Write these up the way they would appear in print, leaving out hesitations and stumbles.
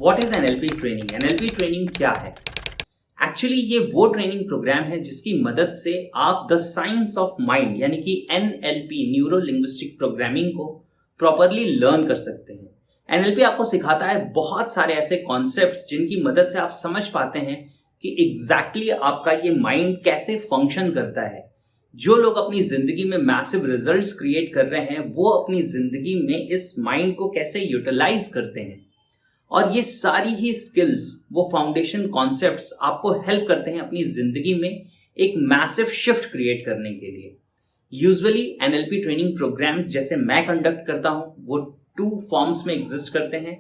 What is NLP training? NLP training क्या है? Actually ये वो ट्रेनिंग प्रोग्राम है जिसकी मदद से आप द साइंस ऑफ माइंड यानी कि एनएलपी न्यूरो लिंग्विस्टिक प्रोग्रामिंग को प्रॉपरली लर्न कर सकते हैं। एनएलपी आपको सिखाता है बहुत सारे ऐसे कॉन्सेप्ट्स जिनकी मदद से आप समझ पाते हैं कि एग्जैक्टली आपका ये माइंड कैसे फंक्शन करता है। जो लोग अपनी जिंदगी में मैसिव रिजल्ट्स क्रिएट कर रहे हैं वो अपनी जिंदगी में इस माइंड को कैसे यूटिलाइज करते हैं, और ये सारी ही स्किल्स, वो फाउंडेशन कॉन्सेप्ट्स आपको हेल्प करते हैं अपनी जिंदगी में एक मैसिव शिफ्ट क्रिएट करने के लिए। यूजुअली एनएलपी ट्रेनिंग प्रोग्राम्स जैसे मैं कंडक्ट करता हूं वो 2 फॉर्म्स में एग्जिस्ट करते हैं।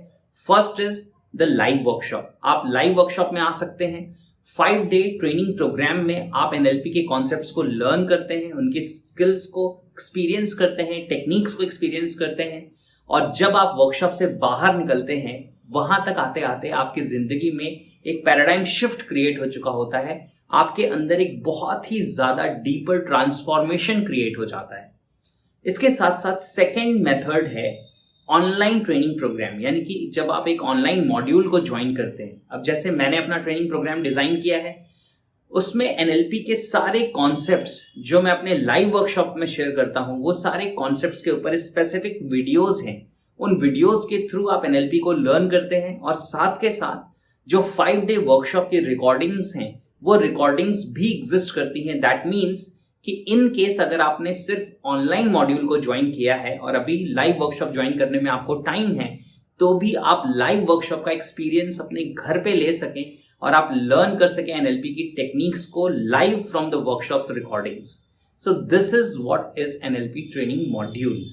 First is the live workshop. आप लाइव वर्कशॉप में आ सकते हैं। 5 डे ट्रेनिंग प्रोग्राम में आप एनएलपी के कॉन्सेप्ट्स को लर्न करते हैं, उनकी स्किल्स को एक्सपीरियंस करते हैं, टेक्निक्स को एक्सपीरियंस करते हैं, और जब आप वर्कशॉप से बाहर निकलते हैं वहां तक आते आते आपकी जिंदगी में एक पैराडाइम शिफ्ट क्रिएट हो चुका होता है। आपके अंदर एक बहुत ही ज्यादा डीपर ट्रांसफॉर्मेशन क्रिएट हो जाता है। इसके साथ साथ सेकेंड मेथड है ऑनलाइन ट्रेनिंग प्रोग्राम, यानी कि जब आप एक ऑनलाइन मॉड्यूल को ज्वाइन करते हैं। अब जैसे मैंने अपना ट्रेनिंग प्रोग्राम डिजाइन किया है, उसमें एनएलपी के सारे कॉन्सेप्ट्स जो मैं अपने लाइव वर्कशॉप में शेयर करता हूं वो सारे कॉन्सेप्ट्स के ऊपर स्पेसिफिक वीडियोस हैं। उन वीडियोस के थ्रू आप एनएलपी को लर्न करते हैं, और साथ के साथ जो 5 डे वर्कशॉप की रिकॉर्डिंग्स हैं वो रिकॉर्डिंग्स भी एग्जिस्ट करती हैं। दैट मीन्स कि इन केस अगर आपने सिर्फ ऑनलाइन मॉड्यूल को ज्वाइन किया है और अभी लाइव वर्कशॉप ज्वाइन करने में आपको टाइम है, तो भी आप लाइव वर्कशॉप का एक्सपीरियंस अपने घर पे ले सकें और आप लर्न कर सकें एनएलपी की टेक्निक्स को live from the workshops recordings. So this is what is NLP training module.